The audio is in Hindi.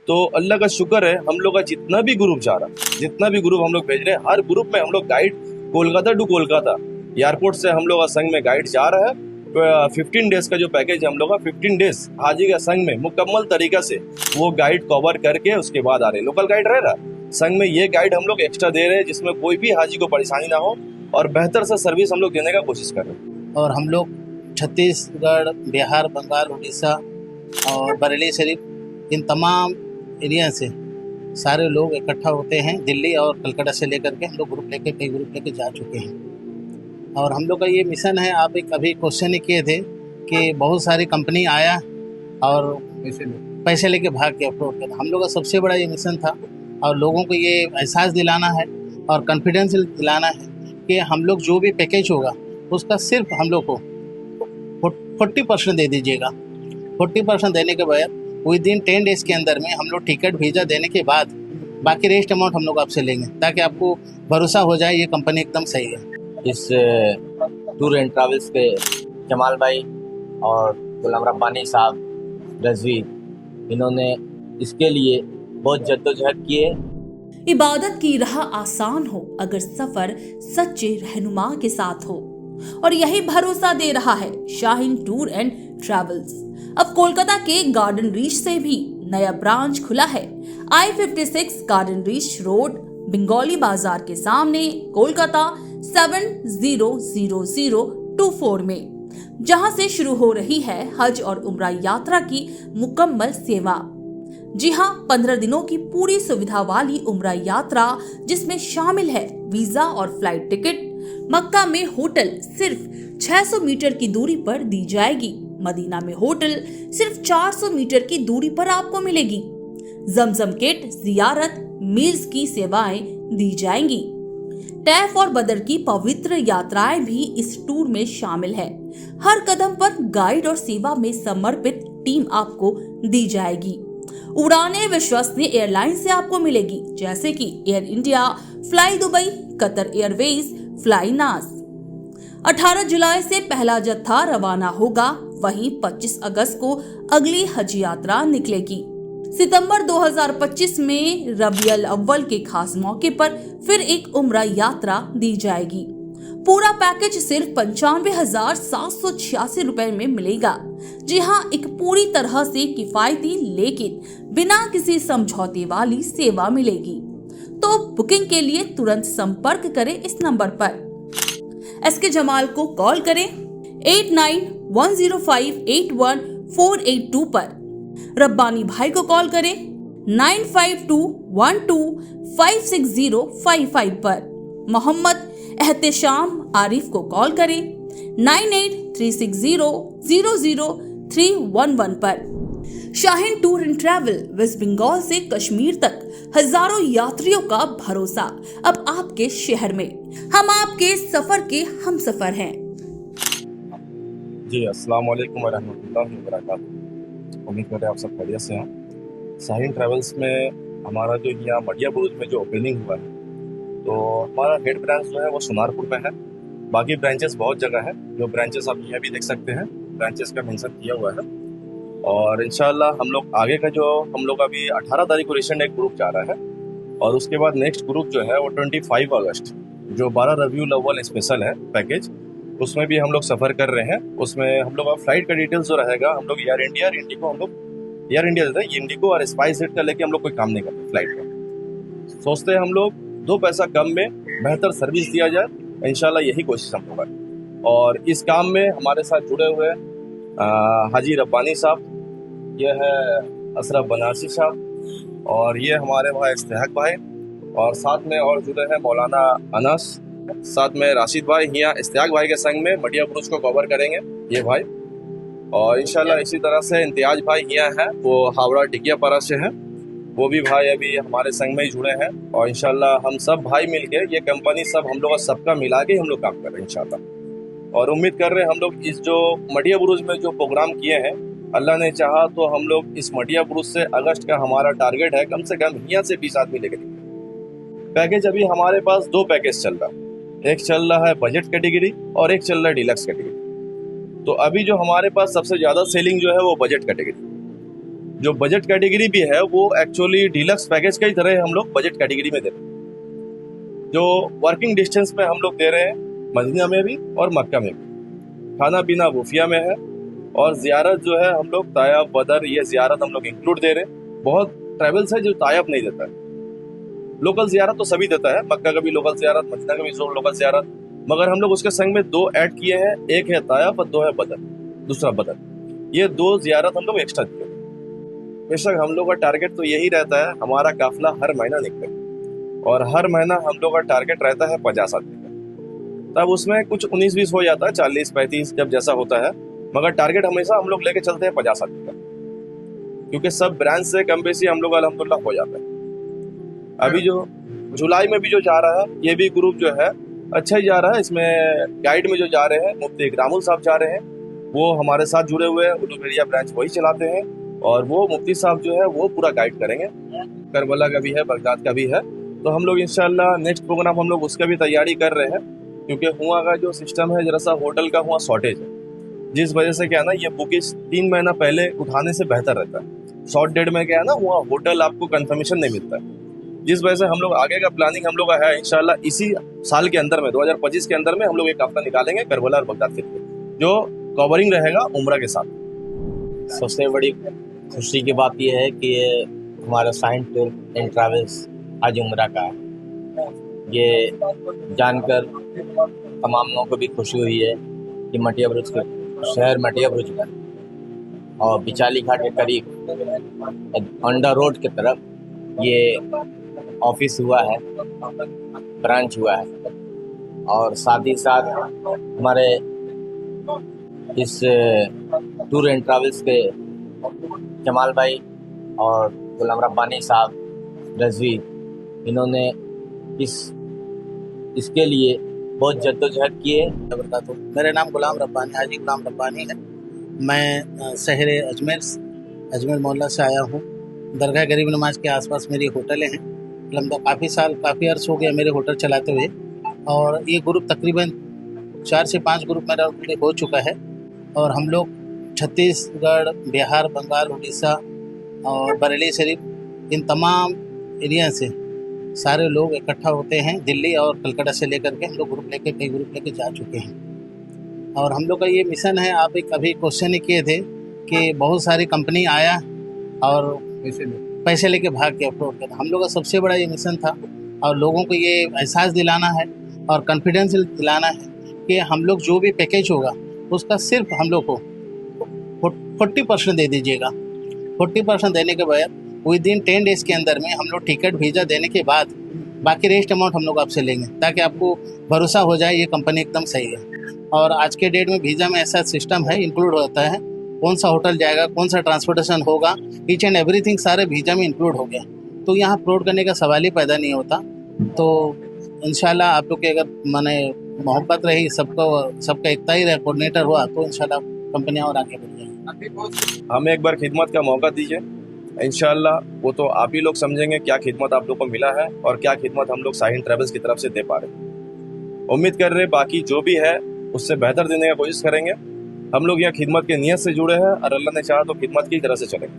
तो अल्लाह का शुक्र है, हम लोग का जितना भी ग्रुप जा रहा, जितना भी ग्रुप हम लोग भेज रहे हैं, हर ग्रुप में हम लोग guide Kolkata to Kolkata airport से हम लोग का संघ में गाइड जा रहा है। 15 डेज का जो पैकेज है हम लोग का, 15 डेज हाजी का संघ में मुकम्मल तरीका से वो गाइड कवर करके उसके बाद आ रहे हैं। लोकल गाइड रह रहा संघ में, ये गाइड हम लोग एक्स्ट्रा दे रहे हैं जिसमें कोई भी हाजी को परेशानी ना हो और बेहतर से सर्विस हम लोग देने का कोशिश कर रहे हैं। और हम लोग छत्तीसगढ़, बिहार, बंगाल, उड़ीसा और बरेली शरीफ, इन तमाम एरिया से सारे लोग इकट्ठा होते हैं। दिल्ली और कलकत्ता से लेकर के हम लोग कई ग्रुप लेके जा चुके हैं। और हम लोग का ये मिशन है, आप एक अभी क्वेश्चन ही किए थे कि बहुत सारी कंपनी आया और पैसे लेके भाग के अप्रोड किया। हम लोग का सबसे बड़ा ये मिशन था और लोगों को ये एहसास दिलाना है और कॉन्फिडेंस दिलाना है कि हम लोग जो भी पैकेज होगा उसका सिर्फ हम लोग को 40% दे दीजिएगा। 40% देने के बाद विद इन 10 डेज के अंदर में हम लोग टिकट वीज़ा देने के बाद बाकी रेस्ट अमाउंट हम लोग आपसे लेंगे, ताकि आपको भरोसा हो जाए ये कंपनी एकदम सही है। इस टूर एंड ट्रैवल्स के जमाल भाई और गुलाम रब्बानी साहब, रजवी, इन्होंने इसके लिए बहुत जद्दोजहद की है। इबादत की राह आसान हो अगर सफर सच्चे रहनुमा के साथ हो, और यही भरोसा दे रहा है शाहीन टूर एंड ट्रैवल्स। अब कोलकाता के गार्डन रीच से भी नया ब्रांच खुला है। I-56 garden reach road, Bengali बाजार के सामने, कोलकाता 700024 में, जहां से शुरू हो रही है हज और उम्रा यात्रा की मुकम्मल सेवा। जी हां, 15 दिनों की पूरी सुविधा वाली उम्रा यात्रा, जिसमें शामिल है वीजा और फ्लाइट टिकट। मक्का में होटल सिर्फ 600 मीटर की दूरी पर दी जाएगी। मदीना में होटल सिर्फ 400 मीटर की दूरी पर आपको मिलेगी। जमजम किट, जियारत, मील्स की सेवाएं दी जाएंगी। टैफ और बदर की पवित्र यात्राएं भी इस टूर में शामिल है। हर कदम पर गाइड और सेवा में समर्पित टीम आपको दी जाएगी। उड़ानें विश्वसनीय एयरलाइन से आपको मिलेगी, जैसे कि air India, fly Dubai, Qatar Airways, fly नास। 18 जुलाई से पहला जत्था रवाना होगा, वहीं 25 अगस्त को अगली हज यात्रा निकलेगी। सितंबर 2025 में रबियुल अव्वल के खास मौके पर फिर एक उम्रा यात्रा दी जाएगी। पूरा पैकेज सिर्फ 95,786 रुपए में मिलेगा। जी हाँ, एक पूरी तरह से किफायती लेकिन बिना किसी समझौते वाली सेवा मिलेगी। तो बुकिंग के लिए तुरंत संपर्क करें इस नंबर पर। एसके जमाल को कॉल करें 8910581482 पर। रब्बानी भाई को कॉल करें 9521256055 पर। मोहम्मद एहतेशाम आरिफ को कॉल करें 9836000311 पर। Shaheen tour and travel West Bengal से कश्मीर तक हजारों यात्रियों का भरोसा अब आपके शहर में। हम आपके सफर के हम सफर हैं। जी, अस्सलाम वालेकुम वरहमतुल्लाहि वबरकातुहू। उम्मीद करते हैं आप सब खैरियत से हैं। शाहीन ट्रैवल्स में हमारा जो यहाँ मडिया बुरुज में जो ओपनिंग हुआ है, तो हमारा हेड ब्रांच जो है वो सोनारपुर में है। बाकी ब्रांचेस बहुत जगह है, जो ब्रांचेस आप यहाँ भी देख सकते हैं, ब्रांचेस का मेंशन किया हुआ है। और इंशाल्लाह हम लोग आगे का जो हम लोग अभी 18 तारीख को रिसेंट एक ग्रुप जा रहा है, और उसके बाद नेक्स्ट ग्रुप जो है वो 25 अगस्त जो 12 रबियुल अव्वल स्पेशल है पैकेज, उसमें भी हम लोग सफ़र कर रहे हैं। उसमें हम लोग का फ्लाइट का डिटेल्स जो रहेगा, हम लोग एयर इंडिया और इंडिको, हम लोग एयर इंडिया देते हैं, इंडिको और स्पाइस जेट का लेके हम लोग कोई काम नहीं करते फ्लाइट का। सोचते हैं हम लोग 2 पैसा कम में बेहतर सर्विस दिया जाए, इंशाल्लाह यही कोशिश हम लोग है। और इस काम में हमारे साथ जुड़े हुए हाजी रब्बानी साहब, ये है अशरफ बनारसी साहब, और ये हमारे भाई इस्तेहाक भाई, और साथ में और जुड़े हैं मौलाना अनस, साथ में राशिद भाई। यहाँ इस्तेहाक भाई के संग में मडिया बुरुज को कवर करेंगे ये भाई। और इंशाल्लाह इसी तरह से इम्तियाज भाई यहाँ हैं, वो हावड़ा टिकियापाड़ा से हैं, वो भी भाई अभी हमारे संग में ही जुड़े हैं। और इंशाल्लाह हम सब भाई मिलके ये कंपनी सब हम लोग सबका मिला के हम लोग काम कर रहे हैं इंशाल्लाह। और उम्मीद कर रहे हैं हम लोग इस जो मडिया बुरुज में जो प्रोग्राम किए हैं, अल्लाह ने चाहा तो हम लोग इस मडिया बुरुज से अगस्त का हमारा टारगेट है कम से कम यहाँ से 20 आदमी लेकर। पैकेज अभी हमारे पास 2 पैकेज चल रहा है, एक चल रहा है बजट कैटेगरी और एक चल रहा है डिलक्स कैटेगरी। तो अभी जो हमारे पास सबसे ज़्यादा सेलिंग जो है वो बजट कैटेगरी। जो बजट कैटेगरी भी है वो एक्चुअली डीलक्स पैकेज का ही तरह हम लोग बजट कैटेगरी में दे रहे हैं। जो वर्किंग डिस्टेंस में हम लोग दे रहे हैं मदीना में भी और मक्का में भी, खाना पीना वूफिया में है, और ज़ियारत जो है हम लोग तायब बदर ये ज़ियारत हम लोग इंक्लूड दे रहे हैं। बहुत ट्रैवल्स है जो तायब नहीं देता है, लोकल ज़ियारत तो सभी देता है, मक्का का भी लोकल ज़ियारत, मदीना का भी लोकल ज़ियारत, मगर हम लोग उसके संग में 2 ऐड किए हैं, एक है तायब और 2 है बदर, दूसरा बदर। ये 2 ज़ियारत हम लोग एक्स्ट्रा दिए। बेशक हम लोग का टारगेट तो यही रहता है, हमारा काफिला हर महीना निकले और हर महीना हम लोग का टारगेट रहता है 50 आदमी का। तब उसमें कुछ 19-20 हो जाता है, 40-35 जब जैसा होता है, मगर टारगेट हमेशा हम लोग लेके चलते हैं 50 आदमी का, क्योंकि सब ब्रांच से कम बेसी हम लोग अल्हम्दुलिल्लाह हो जाता है। अभी जो जुलाई में भी जो जा रहा है ये भी ग्रुप जो है अच्छा ही जा रहा है। इसमें गाइड में जो जा रहे हैं मुफ्ती इकरामुल साहब जा रहे हैं, वो हमारे साथ जुड़े हुए हैं, उलूबेरिया ब्रांच वही चलाते हैं, और वो मुफ्ती साहब जो है वो पूरा गाइड करेंगे। करबला का भी है, बगदाद का भी है, तो हम लोग इंशाल्लाह नेक्स्ट प्रोग्राम हम लोग उसका भी तैयारी कर रहे हैं, क्योंकि हुआ का जो सिस्टम है जरा सा होटल का हुआ शॉर्टेज है, जिस वजह से क्या है ना ये बुकिंग 3 महीना पहले उठाने से बेहतर रहता है। शॉर्ट डेट में क्या है ना हुआ होटल आपको कंफर्मेशन नहीं मिलता है, जिस वजह से हम लोग आगे का प्लानिंग हम लोग का है इंशाल्लाह इसी साल के अंदर में 2025 के अंदर में हम लोग एक हफ्ता निकालेंगे करबला और बगदाद के लिए, जो कवरिंग रहेगा उम्रा के साथ। सबसे बड़ी खुशी की बात यह है कि ये हमारा साइन टूर एंड ट्रैवल्स आज उम्रा का है। ये जानकर तमाम लोगों को भी खुशी हुई है कि मटिया बुरुज के शहर मटिया बुरुज में और बिचाली घाट के करीब अंडर रोड की तरफ ये ऑफिस हुआ है, ब्रांच हुआ है, और साथ ही साथ हमारे इस टूर एंड ट्रैवल्स के जमाल भाई और गुलाम रब्बानी साहब रजवी, इन्होंने इसके लिए बहुत जद्दोजहद की है। मेरा नाम गुलाम रब्बानी हाजी गुलाम रब्बानी है। मैं शहर अजमेर मोहल्ला से आया हूँ। दरगाह गरीब नमाज के आसपास मेरी होटलें हैं। लंबा काफ़ी अर्स हो गया मेरे होटल चलाते हुए, और ये ग्रुप तकरीबन 4 से 5 ग्रुप मेरा हो चुका है। और हम लोग छत्तीसगढ़, बिहार, बंगाल, उड़ीसा और बरेली शरीफ इन तमाम एरिया से सारे लोग इकट्ठा होते हैं। दिल्ली और कलकत्ता से लेकर के हम लोग कई ग्रुप लेके जा चुके हैं। और हम लोग का ये मिशन है, आप एक अभी क्वेश्चन ही किए थे कि बहुत सारी कंपनी आया और पैसे लेके भाग के अप्रोड किया। हम लोग का सबसे बड़ा ये मिशन था, और लोगों को ये एहसास दिलाना है और कॉन्फिडेंस दिलाना है कि हम लोग जो भी पैकेज होगा उसका सिर्फ हम लोग को 40% दे दीजिएगा। 40% देने के बाद विद इन 10 डेज़ के अंदर में हम लोग टिकट वीज़ा देने के बाद बाकी रेस्ट अमाउंट हम लोग आपसे लेंगे, ताकि आपको भरोसा हो जाए ये कंपनी एकदम सही है। और आज के डेट में वीज़ा में ऐसा सिस्टम है, इंक्लूड होता है कौन सा होटल जाएगा, कौन सा ट्रांसपोर्टेशन होगा, ईच एंड एवरीथिंग सारे वीज़ा में इंक्लूड हो गया। तो यहाँ फ्रॉड करने का सवाल ही पैदा नहीं होता। तो इंशाल्लाह आप लोग की अगर माने मोहब्बत रही, सबका एकता ही रहे, कोऑर्डिनेटर हुआ, तो इंशाल्लाह कंपनियाँ और आगे बढ़ जाएंगी। हमें एक बार खिदमत का मौका दीजिए, इंशाल्लाह वो तो आप ही लोग समझेंगे क्या खिदमत आप लोग को मिला है और क्या खिदमत हम लोग साहिल ट्रैवल्स की तरफ से दे पा रहे हैं। उम्मीद कर रहे बाकी जो भी है उससे बेहतर देने की कोशिश करेंगे। हम लोग यहाँ खिदमत के नियत से जुड़े हैं और अल्लाह ने चाहा तो खिदमत की तरह से चलेंगे।